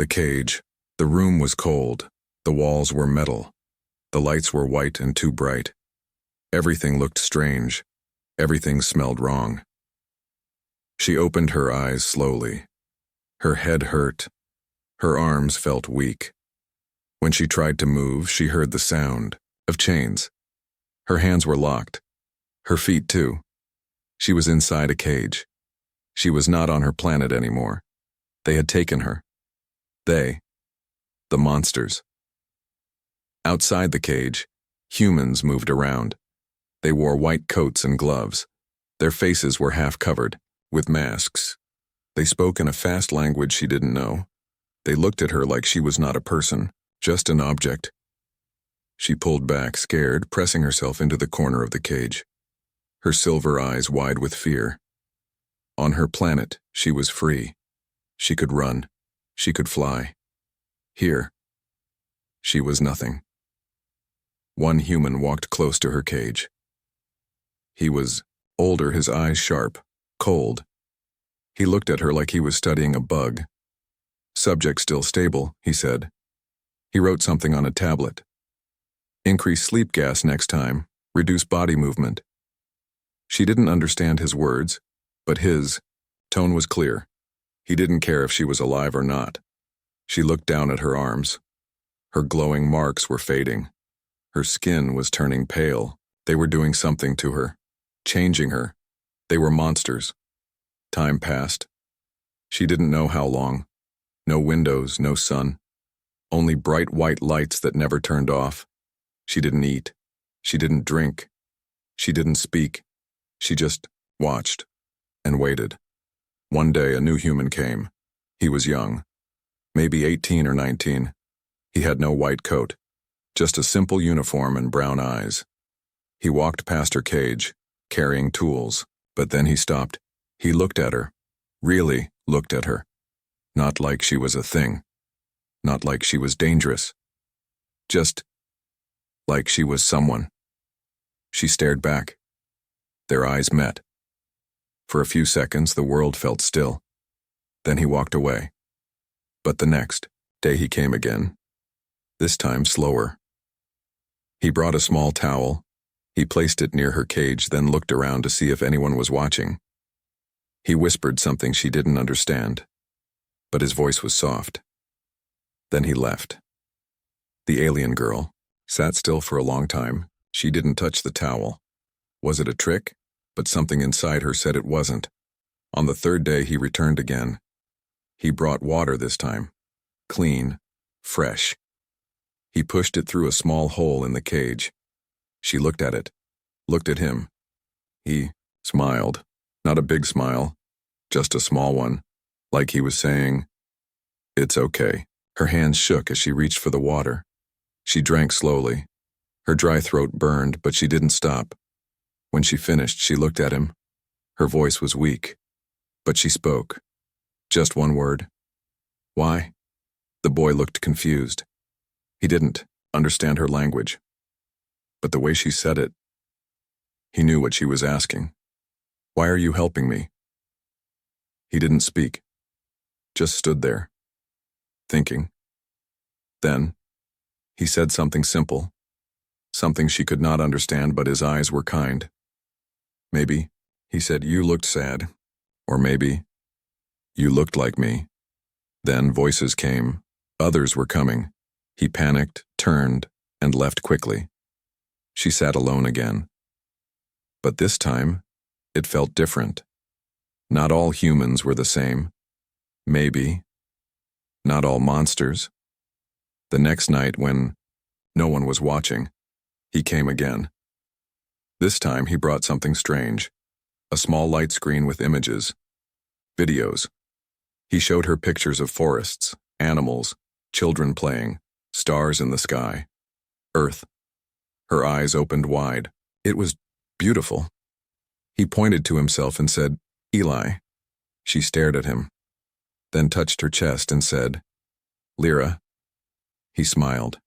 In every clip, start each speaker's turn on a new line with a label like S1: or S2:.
S1: The cage. The room was cold. The walls were metal. The lights were white and too bright. Everything looked strange. Everything smelled wrong. She opened her eyes slowly. Her head hurt. Her arms felt weak. When she tried to move, she heard the sound of chains. Her hands were locked. Her feet too. She was inside a cage. She was not on her planet anymore. They had taken her. They. The monsters. Outside the cage, humans moved around. They wore white coats and gloves. Their faces were half covered, with masks. They spoke in a fast language she didn't know. They looked at her like she was not a person, just an object. She pulled back, scared, pressing herself into the corner of the cage, her silver eyes wide with fear. On her planet, she was free. She could run. She could fly. Here, she was nothing. One human walked close to her cage. He was older, his eyes sharp, cold. He looked at her like he was studying a bug. "Subject still stable," he said. He wrote something on a tablet. "Increase sleep gas next time. Reduce body movement." She didn't understand his words, but his tone was clear. He didn't care if she was alive or not. She looked down at her arms. Her glowing marks were fading. Her skin was turning pale. They were doing something to her, changing her. They were monsters. Time passed. She didn't know how long. No windows, no sun. Only bright white lights that never turned off. She didn't eat. She didn't drink. She didn't speak. She just watched and waited. One day a new human came. He was young, maybe 18 or 19. He had no white coat, just a simple uniform and brown eyes. He walked past her cage, carrying tools, but then he stopped. He looked at her, really looked at her. Not like she was a thing. Not like she was dangerous. Just like she was someone. She stared back. Their eyes met. For a few seconds, the world felt still. Then he walked away. But the next day he came again. This time slower. He brought a small towel. He placed it near her cage, then looked around to see if anyone was watching. He whispered something she didn't understand, but his voice was soft. Then he left. The alien girl sat still for a long time. She didn't touch the towel. Was it a trick? But something inside her said it wasn't. On the third day he returned again. He brought water this time. Clean, fresh. He pushed it through a small hole in the cage. She looked at it, looked at him. He smiled. Not a big smile, just a small one, like he was saying, "It's okay." Her hands shook as she reached for the water. She drank slowly. Her dry throat burned, but she didn't stop. When she finished, she looked at him. Her voice was weak, but she spoke. Just one word. "Why?" The boy looked confused. He didn't understand her language. But the way she said it, he knew what she was asking. "Why are you helping me?" He didn't speak, just stood there, thinking. Then, he said something simple, something she could not understand, but his eyes were kind. "Maybe," he said, "you looked sad. Or maybe, you looked like me." Then voices came. Others were coming. He panicked, turned, and left quickly. She sat alone again. But this time, it felt different. Not all humans were the same. Maybe. Not all monsters. The next night, when no one was watching, he came again. This time he brought something strange. A small light screen with images. Videos. He showed her pictures of forests, animals, children playing, stars in the sky. Earth. Her eyes opened wide. It was beautiful. He pointed to himself and said, "Eli." She stared at him, then touched her chest and said, "Lyra." He smiled.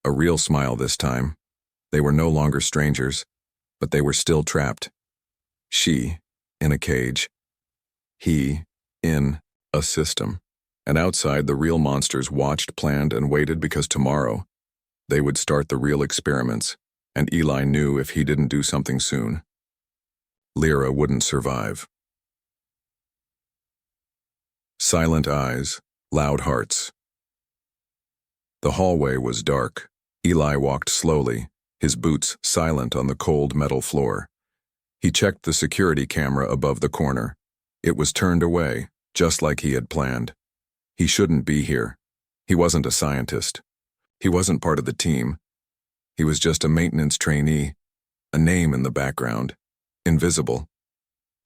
S1: A real smile this time. They were no longer strangers, but they were still trapped. She, in a cage. He, in a system. And outside, the real monsters watched, planned, and waited because tomorrow they would start the real experiments, and Eli knew if he didn't do something soon, Lyra wouldn't survive. Silent eyes, loud hearts. The hallway was dark. Eli walked slowly, his boots silent on the cold metal floor. He checked the security camera above the corner. It was turned away, just like he had planned. He shouldn't be here. He wasn't a scientist. He wasn't part of the team. He was just a maintenance trainee, a name in the background, invisible,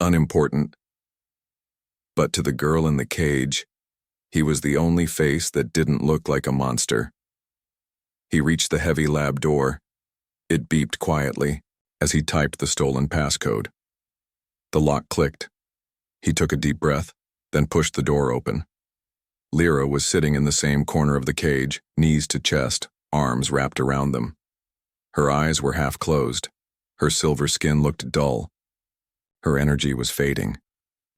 S1: unimportant. But to the girl in the cage, he was the only face that didn't look like a monster. He reached the heavy lab door. It beeped quietly as he typed the stolen passcode. The lock clicked. He took a deep breath, then pushed the door open. Lyra was sitting in the same corner of the cage, knees to chest, arms wrapped around them. Her eyes were half closed. Her silver skin looked dull. Her energy was fading.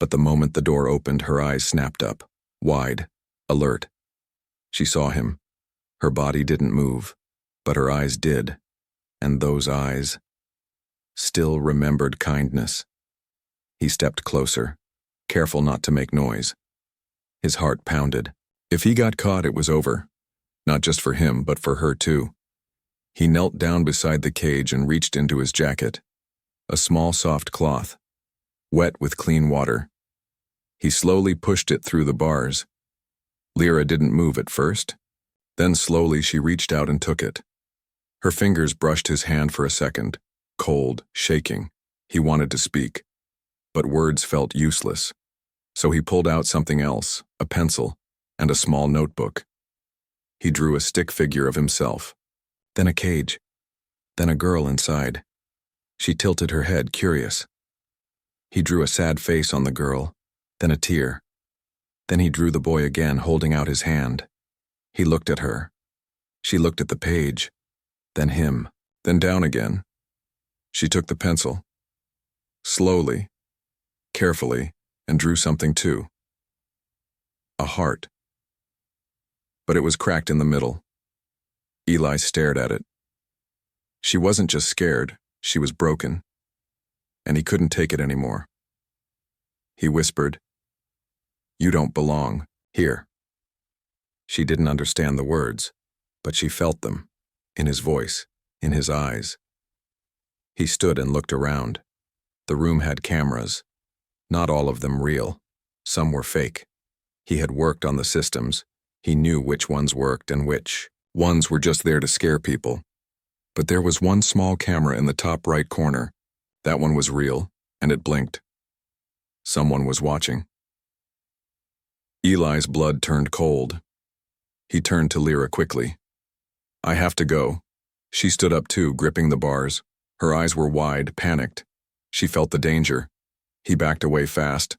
S1: But the moment the door opened, her eyes snapped up, wide, alert. She saw him. Her body didn't move, but her eyes did. And those eyes still remembered kindness. He stepped closer, careful not to make noise. His heart pounded. If he got caught, it was over. Not just for him, but for her too. He knelt down beside the cage and reached into his jacket. A small soft cloth, wet with clean water. He slowly pushed it through the bars. Lyra didn't move at first. Then slowly she reached out and took it. Her fingers brushed his hand for a second, cold, shaking. He wanted to speak, but words felt useless. So he pulled out something else, a pencil, and a small notebook. He drew a stick figure of himself, then a cage, then a girl inside. She tilted her head, curious. He drew a sad face on the girl, then a tear. Then he drew the boy again, holding out his hand. He looked at her. She looked at the page, then him, then down again. She took the pencil, slowly, carefully, and drew something too. A heart. But it was cracked in the middle. Eli stared at it. She wasn't just scared, she was broken. And he couldn't take it anymore. He whispered, "You don't belong here." She didn't understand the words, but she felt them, in his voice, in his eyes. He stood and looked around. The room had cameras. Not all of them real. Some were fake. He had worked on the systems. He knew which ones worked and which ones were just there to scare people. But there was one small camera in the top right corner. That one was real, and it blinked. Someone was watching. Eli's blood turned cold. He turned to Lyra quickly. "I have to go." She stood up too, gripping the bars. Her eyes were wide, panicked. She felt the danger. He backed away fast.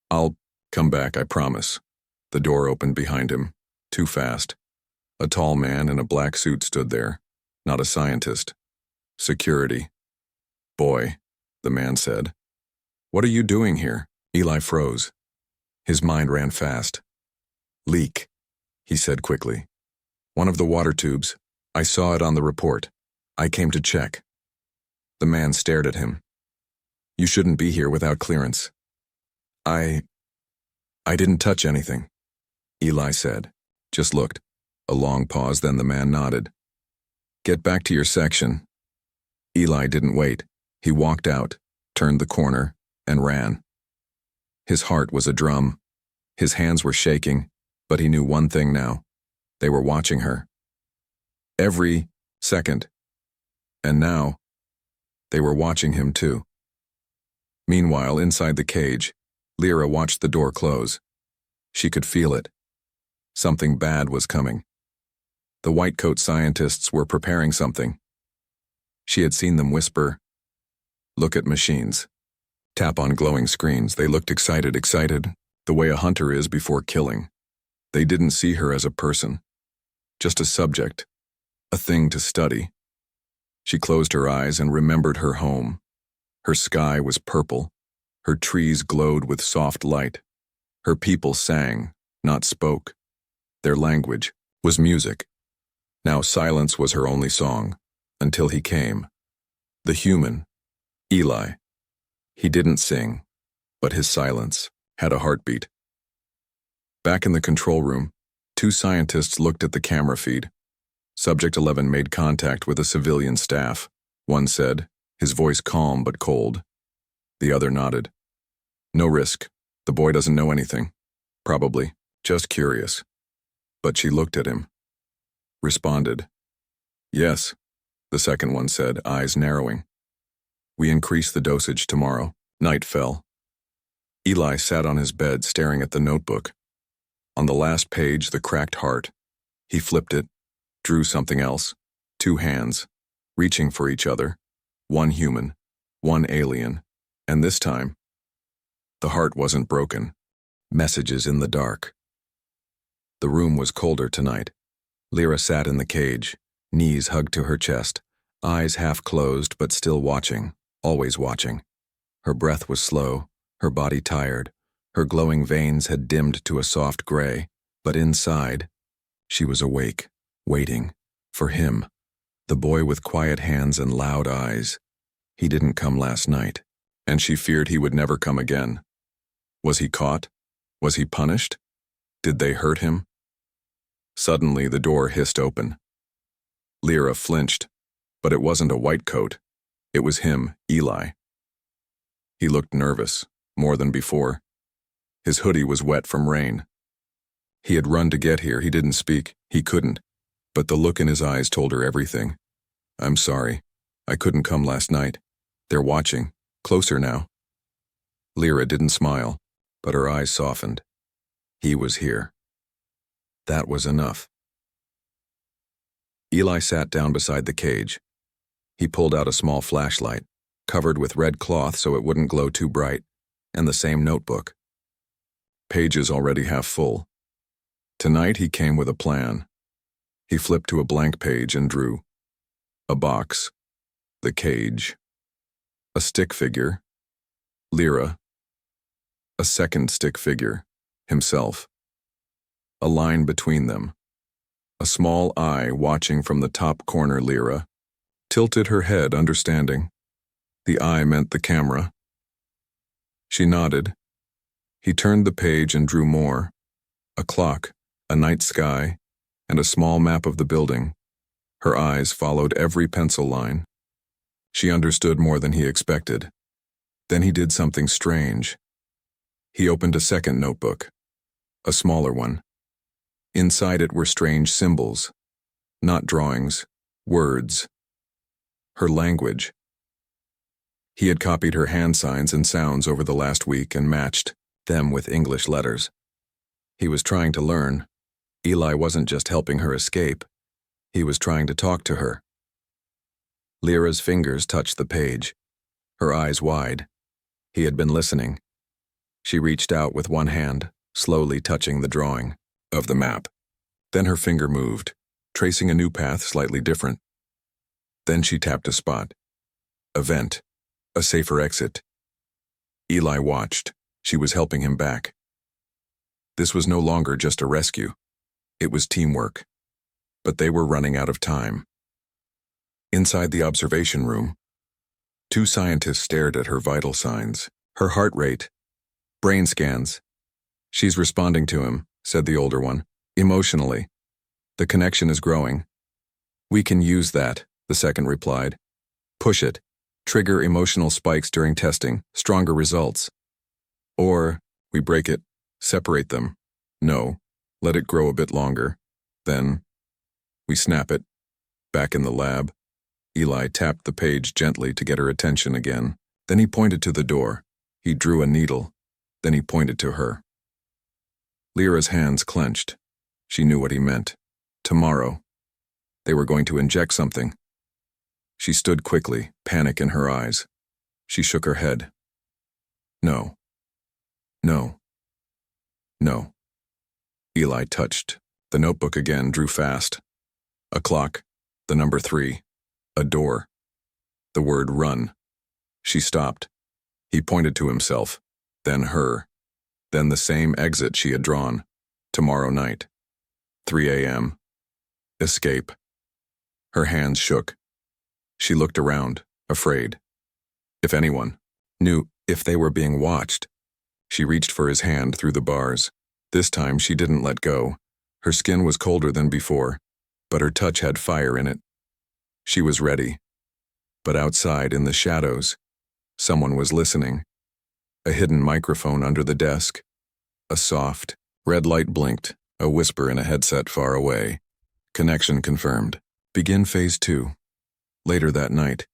S1: "I'll come back, I promise." The door opened behind him, too fast. A tall man in a black suit stood there, not a scientist. Security. "Boy," the man said. "What are you doing here?" Eli froze. His mind ran fast. "Leak," he said quickly. "One of the water tubes. I saw it on the report. I came to check." The man stared at him. "You shouldn't be here without clearance." I didn't touch anything," Eli said. Just looked. A long pause, then the man nodded. "Get back to your section." Eli didn't wait. He walked out, turned the corner, and ran. His heart was a drum. His hands were shaking, but he knew one thing now. They were watching her. Every second. And now, they were watching him too. Meanwhile, inside the cage, Lyra watched the door close. She could feel it. Something bad was coming. The white coat scientists were preparing something. She had seen them whisper, "Look at machines." Tap on glowing screens. They looked excited, the way a hunter is before killing. They didn't see her as a person, just a subject, a thing to study. She closed her eyes and remembered her home. Her sky was purple. Her trees glowed with soft light. Her people sang, not spoke. Their language was music. Now silence was her only song, until he came. The human, Eli. He didn't sing, but his silence had a heartbeat. Back in the control room, two scientists looked at the camera feed. Subject 11 made contact with a civilian staff. One said, his voice calm but cold. The other nodded. No risk. The boy doesn't know anything. Probably. Just curious. But she looked at him. Responded. Yes, the second one said, eyes narrowing. We increase the dosage tomorrow. Night fell. Eli sat on his bed staring at the notebook. On the last page, the cracked heart. He flipped it, drew something else. Two hands, reaching for each other. One human, one alien. And this time, the heart wasn't broken. Messages in the dark. The room was colder tonight. Lyra sat in the cage, knees hugged to her chest, eyes half closed but still watching, always watching. Her breath was slow, her body tired. Her glowing veins had dimmed to a soft gray, but inside, she was awake, waiting, for him, the boy with quiet hands and loud eyes. He didn't come last night, and she feared he would never come again. Was he caught? Was he punished? Did they hurt him? Suddenly, the door hissed open. Lyra flinched, but it wasn't a white coat. It was him, Eli. He looked nervous, more than before. His hoodie was wet from rain. He had run to get here. He didn't speak. He couldn't. But the look in his eyes told her everything. I'm sorry. I couldn't come last night. They're watching. Closer now. Lyra didn't smile, but her eyes softened. He was here. That was enough. Eli sat down beside the cage. He pulled out a small flashlight, covered with red cloth so it wouldn't glow too bright, and the same notebook. Pages already half full. Tonight he came with a plan. He flipped to a blank page and drew. A box. The cage. A stick figure. Lyra. A second stick figure. Himself. A line between them. A small eye watching from the top corner. Lyra tilted her head, understanding. The eye meant the camera. She nodded. He turned the page and drew more. A clock, a night sky, and a small map of the building. Her eyes followed every pencil line. She understood more than he expected. Then he did something strange. He opened a second notebook, a smaller one. Inside it were strange symbols, not drawings, words. Her language. He had copied her hand signs and sounds over the last week and matched them with English letters. He was trying to learn. Eli wasn't just helping her escape. He was trying to talk to her. Lyra's fingers touched the page, her eyes wide. He had been listening. She reached out with one hand, slowly touching the drawing of the map. Then her finger moved, tracing a new path slightly different. Then she tapped a spot. A vent. A safer exit. Eli watched. She was helping him back. This was no longer just a rescue. It was teamwork. But they were running out of time. Inside the observation room, two scientists stared at her vital signs, her heart rate, brain scans. She's responding to him, said the older one, emotionally. The connection is growing. We can use that, the second replied. Push it. Trigger emotional spikes during testing, stronger results. Or, we break it, separate them. No, let it grow a bit longer. Then, we snap it. Back in the lab, Eli tapped the page gently to get her attention again. Then he pointed to the door. He drew a needle. Then he pointed to her. Lyra's hands clenched. She knew what he meant. Tomorrow. They were going to inject something. She stood quickly, panic in her eyes. She shook her head. No. No. No. Eli touched. The notebook again drew fast. A clock. The number 3. A door. The word run. She stopped. He pointed to himself, then her, then the same exit she had drawn. Tomorrow night. 3 a.m. Escape. Her hands shook. She looked around, afraid. If anyone knew if they were being watched. She reached for his hand through the bars. This time she didn't let go. Her skin was colder than before, but her touch had fire in it. She was ready. But outside, in the shadows, someone was listening. A hidden microphone under the desk. A soft, red light blinked, a whisper in a headset far away. Connection confirmed. Begin phase 2. Later that night,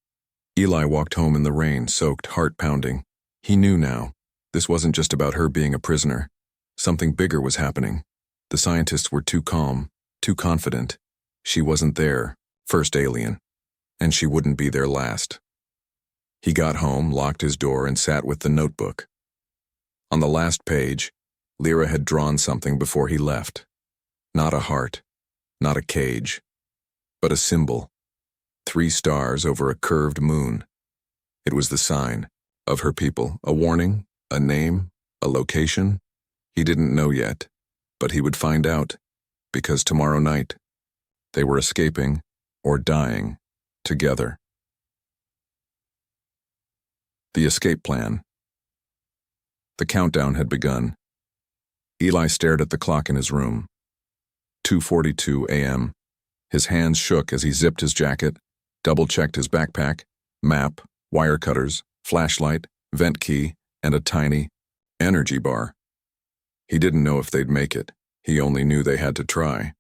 S1: Eli walked home in the rain, soaked, heart pounding. He knew now. This wasn't just about her being a prisoner. Something bigger was happening. The scientists were too calm, too confident. She wasn't their first alien, and she wouldn't be their last. He got home, locked his door, and sat with the notebook. On the last page, Lyra had drawn something before he left. Not a heart, not a cage, but a symbol. 3 stars over a curved moon. It was the sign of her people, a warning, a name, a location. He didn't know yet, but he would find out, because tomorrow night, they were escaping or dying together. The escape plan. The countdown had begun. Eli stared at the clock in his room. 2:42 a.m. His hands shook as he zipped his jacket, double-checked his backpack, map, wire cutters, flashlight, vent key, and a tiny energy bar. He didn't know if they'd make it. He only knew they had to try.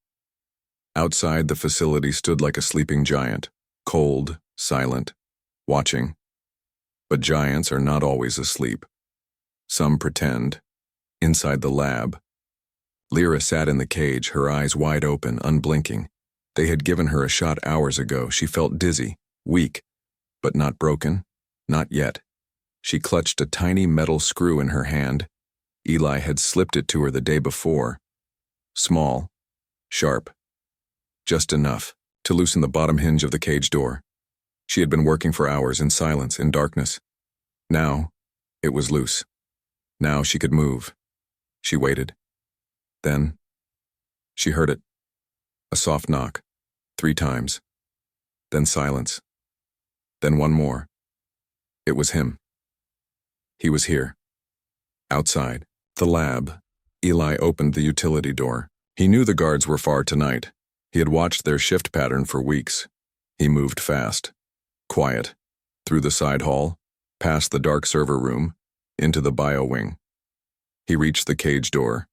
S1: Outside, the facility stood like a sleeping giant, cold, silent, watching. But giants are not always asleep. Some pretend. Inside the lab, Lyra sat in the cage, her eyes wide open, unblinking. They had given her a shot hours ago. She felt dizzy, weak, but not broken, not yet. She clutched a tiny metal screw in her hand. Eli had slipped it to her the day before. Small, sharp, just enough to loosen the bottom hinge of the cage door. She had been working for hours in silence, in darkness. Now, it was loose. Now she could move. She waited. Then, she heard it. A soft knock, 3 times. Then silence. Then one more. It was him. He was here. Outside, the lab. Eli opened the utility door. He knew the guards were far tonight. He had watched their shift pattern for weeks. He moved fast. Quiet. Through the side hall, past the dark server room, into the bio wing. He reached the cage door.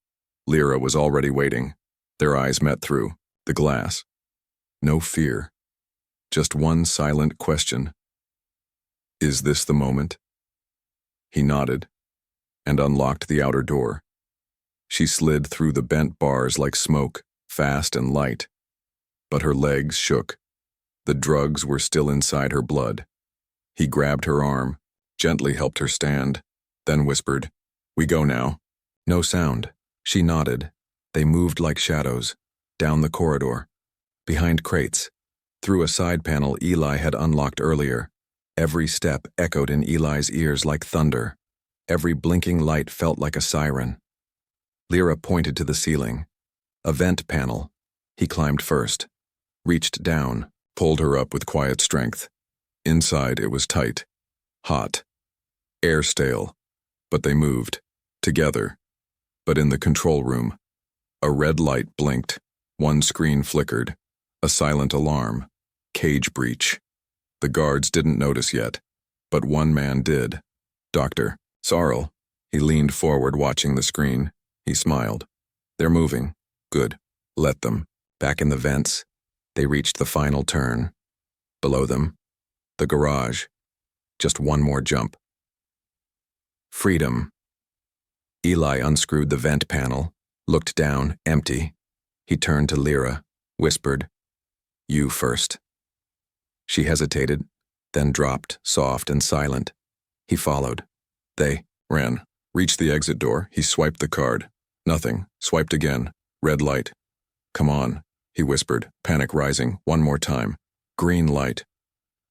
S1: Lyra was already waiting. Their eyes met through the glass. No fear. Just one silent question. Is this the moment? He nodded and unlocked the outer door. She slid through the bent bars like smoke, fast and light. But her legs shook. The drugs were still inside her blood. He grabbed her arm, gently helped her stand, then whispered, "We go now." No sound. She nodded. They moved like shadows, down the corridor, behind crates, through a side panel Eli had unlocked earlier. Every step echoed in Eli's ears like thunder. Every blinking light felt like a siren. Lyra pointed to the ceiling. A vent panel. He climbed first, reached down, pulled her up with quiet strength. Inside, it was tight, hot, air stale, but they moved, together. But in the control room, a red light blinked, one screen flickered, a silent alarm, cage breach. The guards didn't notice yet, but one man did. Dr. Sarl. He leaned forward watching the screen. He smiled. They're moving. Good. Let them. Back in the vents, they reached the final turn. Below them, the garage. Just one more jump. Freedom. Eli unscrewed the vent panel, looked down, empty. He turned to Lyra, whispered, "You first." She hesitated, then dropped, soft and silent. He followed. They ran, reached the exit door. He swiped the card. Nothing. Swiped again. Red light. "Come on," he whispered, panic rising. One more time. Green light.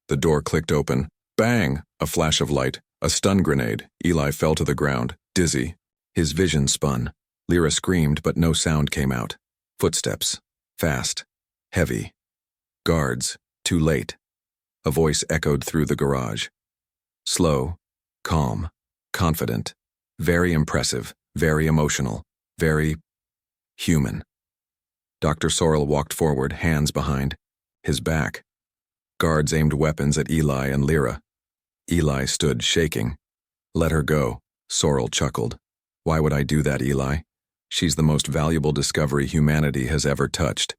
S1: The door clicked open. Bang! A flash of light. A stun grenade. Eli fell to the ground, dizzy. His vision spun. Lyra screamed, but no sound came out. Footsteps. Fast. Heavy. Guards. Too late. A voice echoed through the garage. Slow. Calm. Confident. Very impressive. Very emotional. Very human. Dr. Sorrel walked forward, hands behind. His back. Guards aimed weapons at Eli and Lyra. Eli stood, shaking. Let her go, Sorrel chuckled. Why would I do that, Eli? She's the most valuable discovery humanity has ever touched.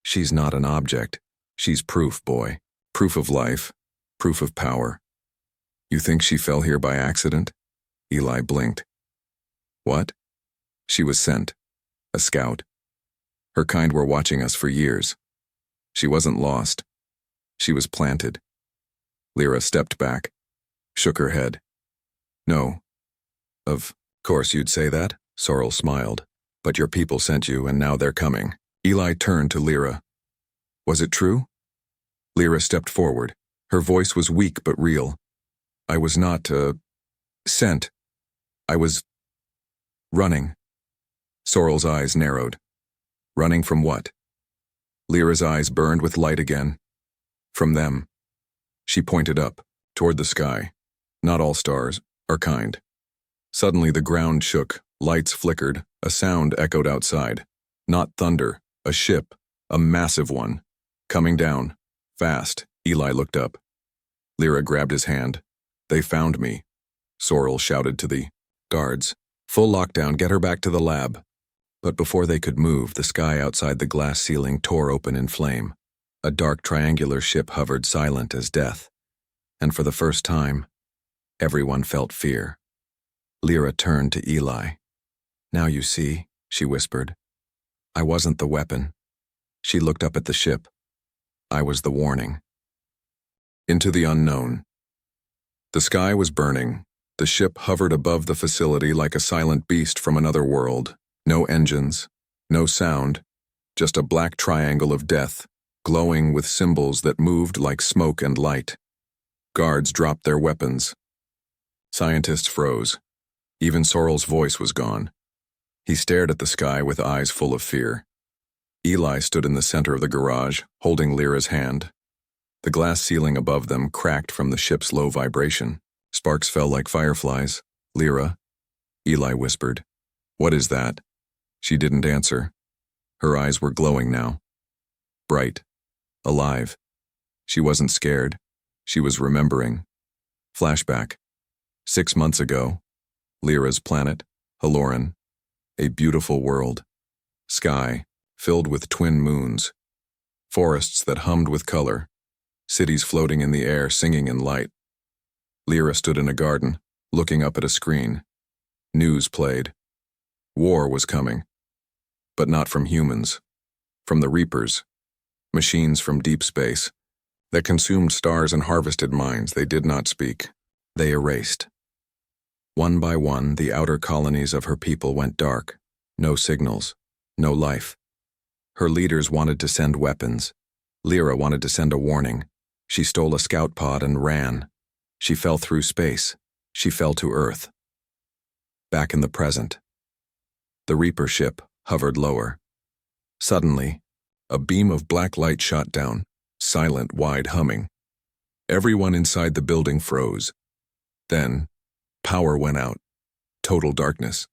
S1: She's not an object. She's proof, boy. Proof of life. Proof of power. You think she fell here by accident? Eli blinked. What? She was sent. A scout. Her kind were watching us for years. She wasn't lost. She was planted. Lyra stepped back, shook her head. No. Of course you'd say that, Sorrel smiled. But your people sent you, and now they're coming. Eli turned to Lyra. Was it true? Lyra stepped forward. Her voice was weak but real. I was not, sent. I was running. Sorrel's eyes narrowed. Running from what? Lyra's eyes burned with light again. From them. She pointed up, toward the sky. Not all stars are kind. Suddenly the ground shook, lights flickered, a sound echoed outside. Not thunder, a ship, a massive one. Coming down, fast. Eli looked up. Lyra grabbed his hand. They found me. Sorrel shouted to the guards. Full lockdown, get her back to the lab. But before they could move, the sky outside the glass ceiling tore open in flame. A dark triangular ship hovered silent as death. And for the first time, everyone felt fear. Lyra turned to Eli. Now you see, she whispered. I wasn't the weapon. She looked up at the ship. I was the warning. Into the unknown. The sky was burning. The ship hovered above the facility like a silent beast from another world. No engines, no sound, just a black triangle of death, glowing with symbols that moved like smoke and light. Guards dropped their weapons. Scientists froze. Even Sorrel's voice was gone. He stared at the sky with eyes full of fear. Eli stood in the center of the garage, holding Lyra's hand. The glass ceiling above them cracked from the ship's low vibration. Sparks fell like fireflies. Lyra, Eli whispered. What is that? She didn't answer. Her eyes were glowing now. Bright. Alive. She wasn't scared. She was remembering. Flashback. 6 months ago. Lyra's planet, Haloran. A beautiful world. Sky, filled with twin moons. Forests that hummed with color. Cities floating in the air, singing in light. Lyra stood in a garden, looking up at a screen. News played. War was coming. But not from humans. From the Reapers. Machines from deep space. That consumed stars and harvested minds. They did not speak. They erased. One by one, the outer colonies of her people went dark. No signals. No life. Her leaders wanted to send weapons. Lyra wanted to send a warning. She stole a scout pod and ran. She fell through space. She fell to Earth. Back in the present. The Reaper ship hovered lower. Suddenly, a beam of black light shot down, silent, wide humming. Everyone inside the building froze. Then, power went out. Total darkness.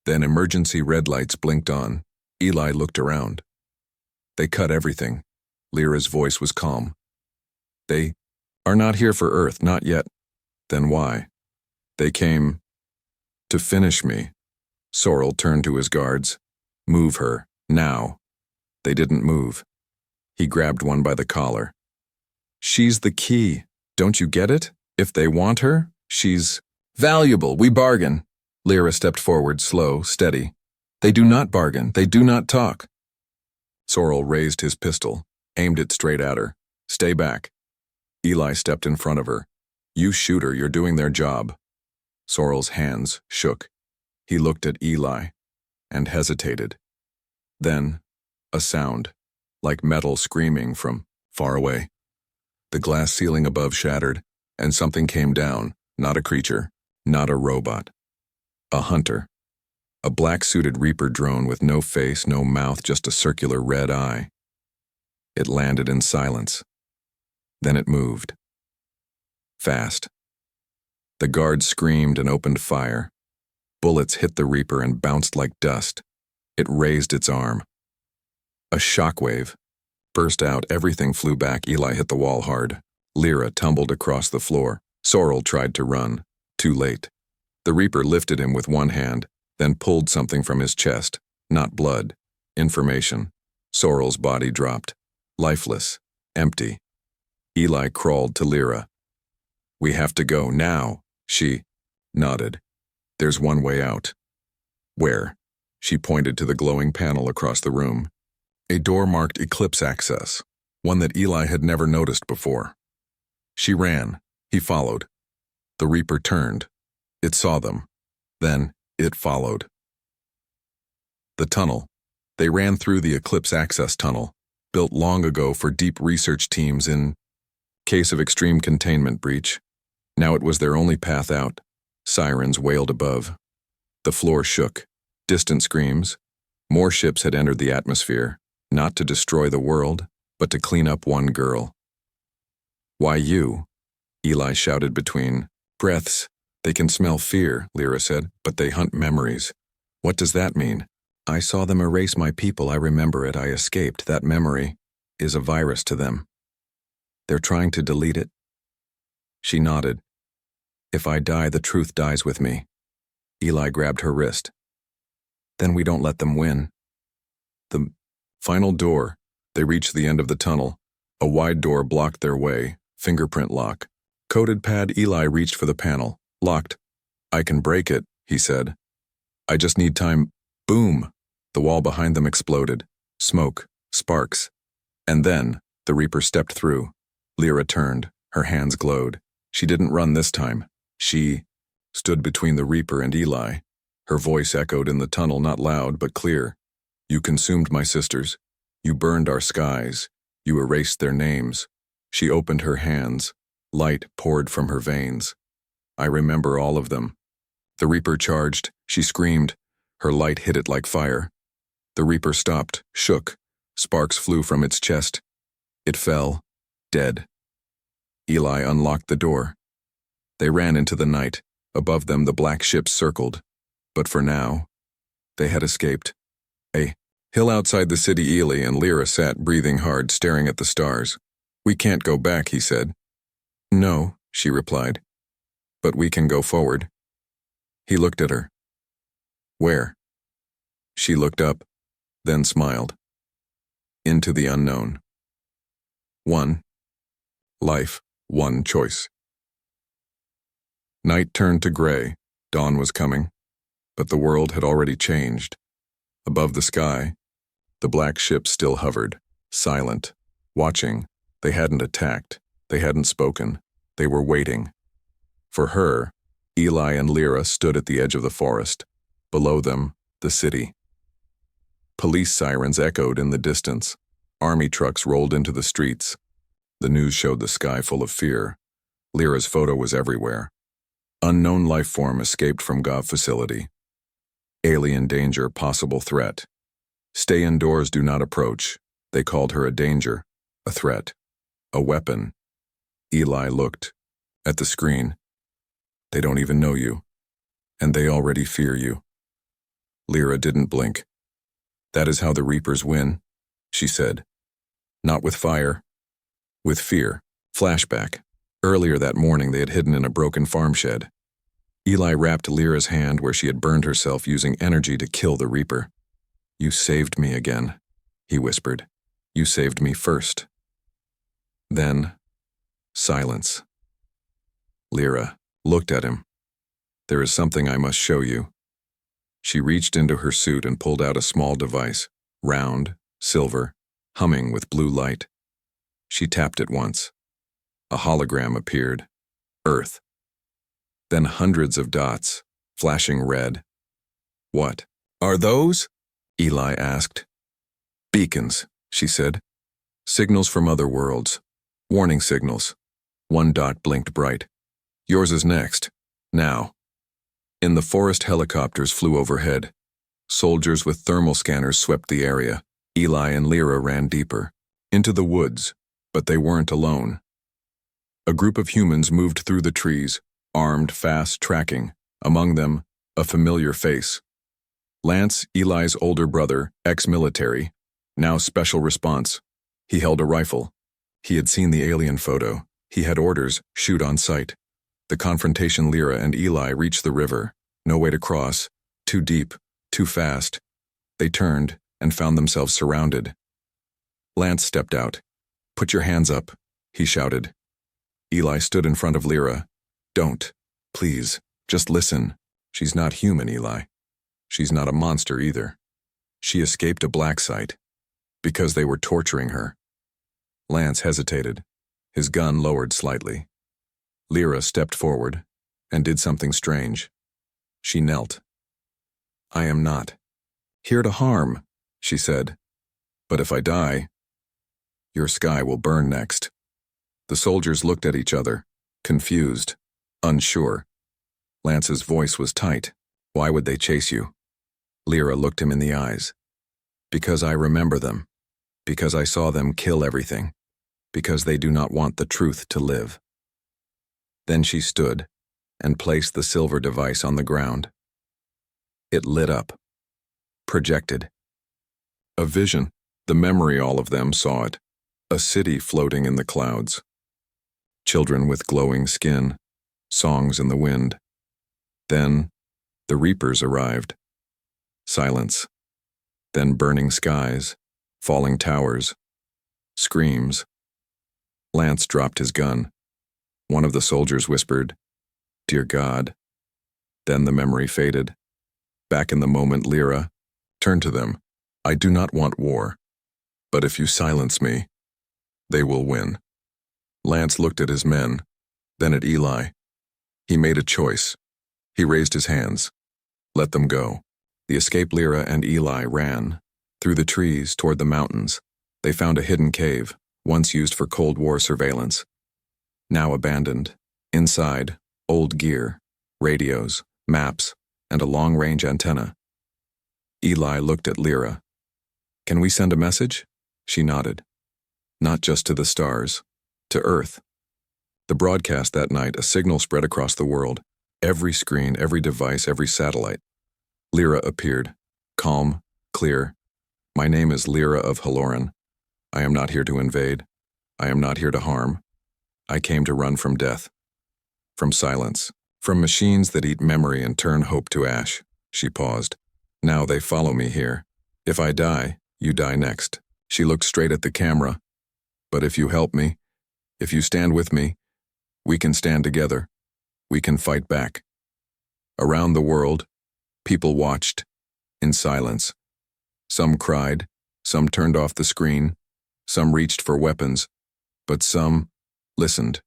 S1: Then emergency red lights blinked on. Eli looked around. They cut everything. Lyra's voice was calm. They are not here for Earth, not yet. Then why? They came to finish me. Sorrel turned to his guards. Move her, now. They didn't move. He grabbed one by the collar. She's the key. Don't you get it? If they want her, she's valuable. We bargain. Lyra stepped forward, slow, steady. They do not bargain. They do not talk. Sorrel raised his pistol, aimed it straight at her. Stay back. Eli stepped in front of her. You shoot her, you're doing their job. Sorrel's hands shook. He looked at Eli and hesitated. Then, a sound, like metal screaming from far away. The glass ceiling above shattered, and something came down, not a creature, not a robot. A hunter. A black-suited Reaper drone with no face, no mouth, just a circular red eye. It landed in silence. Then it moved. Fast. The guards screamed and opened fire. Bullets hit the Reaper and bounced like dust. It raised its arm. A shockwave burst out. Everything flew back. Eli hit the wall hard. Lyra tumbled across the floor. Sorrel tried to run. Too late. The Reaper lifted him with one hand, then pulled something from his chest. Not blood. Information. Sorrel's body dropped. Lifeless. Empty. Eli crawled to Lyra. "We have to go now," she nodded. "There's one way out." "Where?" She pointed to the glowing panel across the room. A door marked Eclipse access, one that Eli had never noticed before. She ran. He followed. The Reaper turned. It saw them. Then it followed. The tunnel. They ran through the Eclipse access tunnel, built long ago for deep research teams in case of extreme containment breach. Now it was their only path out. Sirens wailed above. The floor shook. Distant screams. More ships had entered the atmosphere, not to destroy the world, but to clean up one girl. "Why you?" Eli shouted between breaths. "They can smell fear," Lyra said, "but they hunt memories." "What does that mean?" "I saw them erase my people. I remember it. I escaped. That memory is a virus to them. They're trying to delete it." She nodded. "If I die, the truth dies with me." Eli grabbed her wrist. "Then we don't let them win." The final door. They reached the end of the tunnel. A wide door blocked their way. Fingerprint lock. Coded pad. Eli reached for the panel. Locked. "I can break it," he said. "I just need time." Boom! The wall behind them exploded. Smoke. Sparks. And then, the Reaper stepped through. Lyra turned. Her hands glowed. She didn't run this time. She stood between the Reaper and Eli. Her voice echoed in the tunnel, not loud, but clear. "You consumed my sisters. You burned our skies. You erased their names." She opened her hands. Light poured from her veins. "I remember all of them." The Reaper charged. She screamed. Her light hit it like fire. The Reaper stopped, shook. Sparks flew from its chest. It fell, dead. Eli unlocked the door. They ran into the night. Above them, the black ships circled. But for now, they had escaped. A hill outside the city. Eli and Lyra sat, breathing hard, staring at the stars. "We can't go back," he said. "No," she replied. "But we can go forward." He looked at her. "Where?" She looked up, then smiled. "Into the unknown. One life, one choice." Night turned to gray. Dawn was coming. But the world had already changed. Above the sky, the black ship still hovered, silent, watching. They hadn't attacked. They hadn't spoken. They were waiting. For her, Eli and Lyra stood at the edge of the forest. Below them, the city. Police sirens echoed in the distance. Army trucks rolled into the streets. The news showed the sky full of fear. Lyra's photo was everywhere. Unknown life form escaped from Gov facility. Alien danger, possible threat. Stay indoors, do not approach. They called her a danger, a threat, a weapon. Eli looked at the screen. They don't even know you, and they already fear you. Lyra didn't blink. "That is how the Reapers win," she said. "Not with fire, with fear." Flashback. Earlier that morning, they had hidden in a broken farm shed. Eli wrapped Lyra's hand where she had burned herself, using energy to kill the Reaper. "You saved me again," he whispered. "You saved me first." Then, silence. Lyra looked at him. "There is something I must show you." She reached into her suit and pulled out a small device, round, silver, humming with blue light. She tapped it once. A hologram appeared. Earth. Then hundreds of dots, flashing red. "What are those?" Eli asked. "Beacons," she said. "Signals from other worlds. Warning signals." One dot blinked bright. "Yours is next. Now." In the forest, helicopters flew overhead. Soldiers with thermal scanners swept the area. Eli and Lyra ran deeper, into the woods, but they weren't alone. A group of humans moved through the trees, armed, fast, tracking. Among them, a familiar face. Lance, Eli's older brother, ex-military, now special response. He held a rifle. He had seen the alien photo. He had orders, shoot on sight. The confrontation. Lyra and Eli reached the river. No way to cross. Too deep. Too fast. They turned and found themselves surrounded. Lance stepped out. "Put your hands up," he shouted. Eli stood in front of Lyra. "Don't. Please. Just listen. She's not human, Eli. She's not a monster either. She escaped a black site because they were torturing her." Lance hesitated, his gun lowered slightly. Lyra stepped forward and did something strange. She knelt. "I am not here to harm," she said. "But if I die, your sky will burn next." The soldiers looked at each other, confused, unsure. Lance's voice was tight. "Why would they chase you?" Lyra looked him in the eyes. "Because I remember them. Because I saw them kill everything. Because they do not want the truth to live." Then she stood and placed the silver device on the ground. It lit up. Projected. A vision. The memory. All of them saw it. A city floating in the clouds. Children with glowing skin. Songs in the wind. Then, the Reapers arrived. Silence. Then burning skies. Falling towers. Screams. Lance dropped his gun. One of the soldiers whispered, "Dear God." Then the memory faded. Back in the moment, Lyra turned to them. "I do not want war. But if you silence me, they will win." Lance looked at his men, then at Eli. He made a choice. He raised his hands. Let them go. The escaped Lyra and Eli ran through the trees toward the mountains. They found a hidden cave, once used for Cold War surveillance. Now abandoned. Inside, old gear, radios, maps, and a long-range antenna. Eli looked at Lyra. "Can we send a message?" She nodded. "Not just to the stars, to Earth." The broadcast that night, a signal spread across the world. Every screen, every device, every satellite. Lyra appeared, calm, clear. "My name is Lyra of Haloran. I am not here to invade. I am not here to harm. I came to run from death. From silence. From machines that eat memory and turn hope to ash." She paused. "Now they follow me here. If I die, you die next." She looked straight at the camera. "But if you help me, if you stand with me, we can stand together. We can fight back." Around the world, people watched, in silence. Some cried, some turned off the screen, some reached for weapons, but some listened.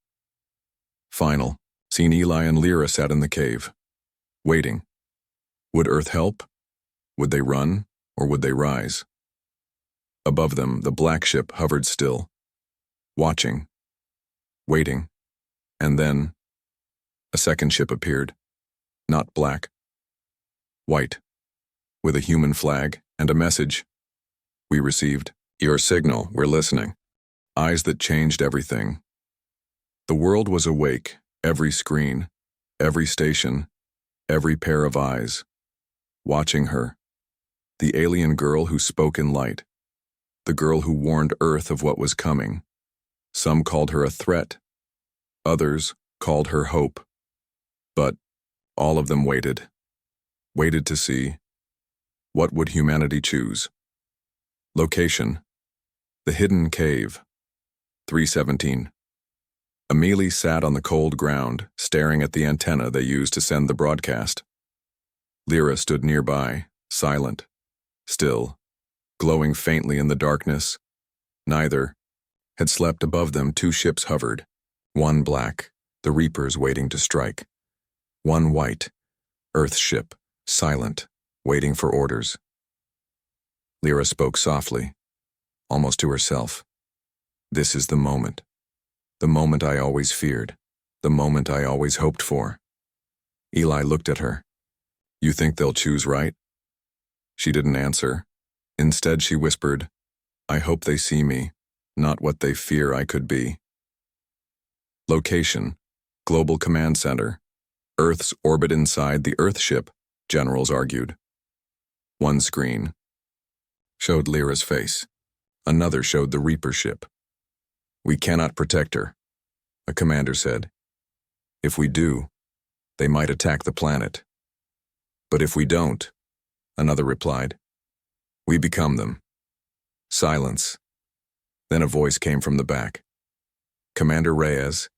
S1: Final. Seen Eli and Lyra sat in the cave, waiting. Would Earth help? Would they run, or would they rise? Above them, the black ship hovered still, watching, waiting, and then a second ship appeared, not black, white, with a human flag and a message. "We received your signal, we're listening." Eyes that changed everything. The world was awake, every screen, every station, every pair of eyes, watching her. The alien girl who spoke in light, the girl who warned Earth of what was coming. Some called her a threat, others called her hope. But all of them waited to see, what would humanity choose? Location: the hidden cave, 317. Amelie sat on the cold ground, staring at the antenna they used to send the broadcast. Lyra stood nearby, silent, still, glowing faintly in the darkness. Neither had slept. Above them. Two ships hovered, one black, the Reapers waiting to strike. One white, Earth's ship, silent, waiting for orders. Lyra spoke softly, almost to herself. "This is the moment I always feared, the moment I always hoped for." Eli looked at her. "You think they'll choose right?" She didn't answer. Instead, she whispered, "I hope they see me, not what they fear I could be." Location: Global Command Center. Earth's orbit inside the Earthship, generals argued. One screen showed Lyra's face. Another showed the Reaper ship. "We cannot protect her," a commander said. "If we do, they might attack the planet. But if we don't," another replied, "we become them." Silence. Then a voice came from the back. Commander Reyes,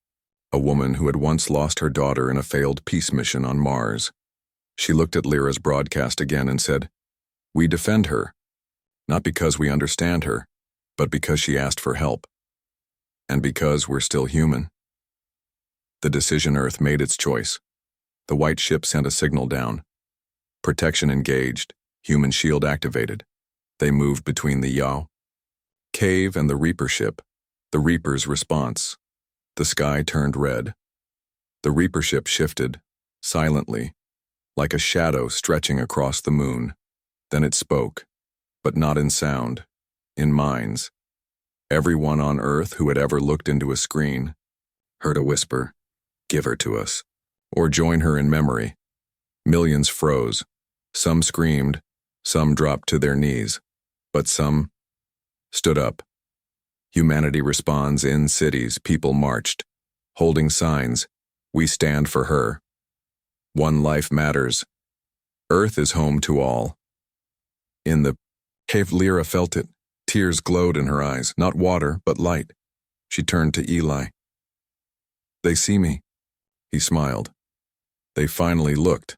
S1: a woman who had once lost her daughter in a failed peace mission on Mars. She looked at Lyra's broadcast again and said, "We defend her, not because we understand her, but because she asked for help. And because we're still human." The Decision Earth made its choice. The white ship sent a signal down. Protection engaged, human shield activated. They moved between the Yao cave and the Reaper ship. The Reaper's response. The sky turned red. The Reaper ship shifted, silently, like a shadow stretching across the moon. Then it spoke, but not in sound, in minds. Everyone on Earth who had ever looked into a screen heard a whisper, "Give her to us," or "Join her in memory." Millions froze. Some screamed, some dropped to their knees, but some stood up. Humanity responds. In cities, people marched, holding signs, "We stand for her. One life matters. Earth is home to all." In the cave, Lyra felt it. Tears glowed in her eyes, not water, but light. She turned to Eli. "They see me," he smiled. They finally looked.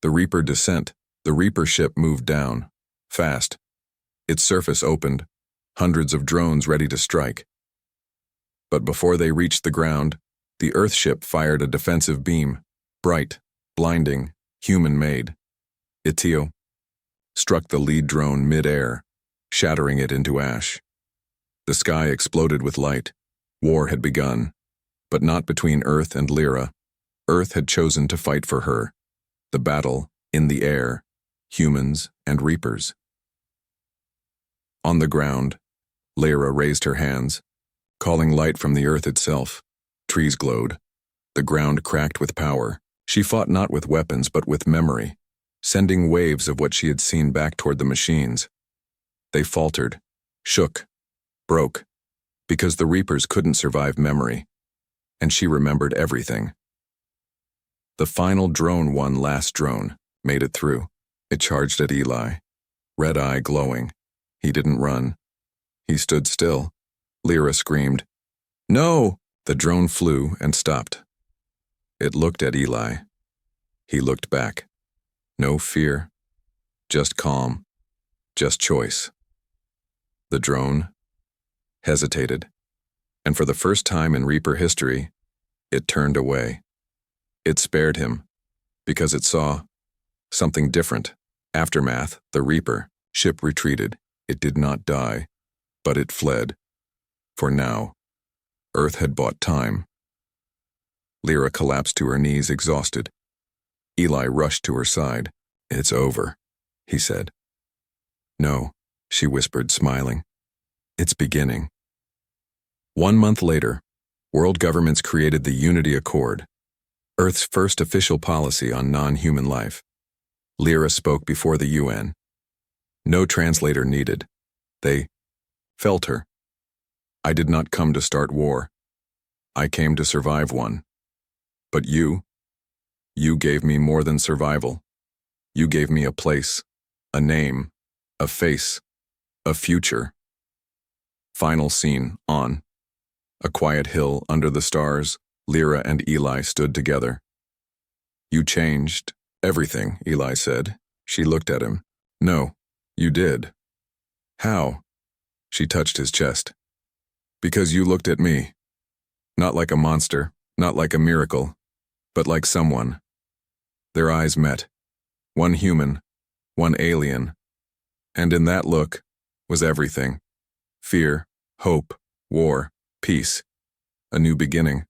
S1: The Reaper descent. The Reaper ship moved down, fast. Its surface opened, hundreds of drones ready to strike. But before they reached the ground, the Earthship fired a defensive beam, bright, blinding, human-made. Itio struck the lead drone mid-air, shattering it into ash. The sky exploded with light. War had begun, but not between Earth and Lyra. Earth had chosen to fight for her. The battle, in the air, humans and Reapers. On the ground, Lyra raised her hands, calling light from the Earth itself. Trees glowed. The ground cracked with power. She fought not with weapons but with memory, sending waves of what she had seen back toward the machines. They faltered, shook, broke, because the Reapers couldn't survive memory, and she remembered everything. The final drone, one last drone, made it through. It charged at Eli, red eye glowing. He didn't run. He stood still. Lyra screamed, "No!" The drone flew and stopped. It looked at Eli. He looked back. No fear, just calm, just choice. The drone hesitated, and for the first time in Reaper history, it turned away. It spared him, because it saw something different. Aftermath, the Reaper ship retreated. It did not die, but it fled. For now, Earth had bought time. Lyra collapsed to her knees, exhausted. Eli rushed to her side. "It's over," he said. "No," she whispered, smiling. "It's beginning." 1 month later, world governments created the Unity Accord, Earth's first official policy on non-human life. Lyra spoke before the UN. No translator needed. They felt her. "I did not come to start war. I came to survive one. But you gave me more than survival. You gave me a place, a name, a face, a future." Final scene, on. A quiet hill under the stars, Lyra and Eli stood together. "You changed everything," Eli said. She looked at him. "No, you did." "How?" She touched his chest. "Because you looked at me. Not like a monster, not like a miracle, but like someone." Their eyes met. One human, one alien. And in that look was everything. Fear, hope, war, peace. A new beginning.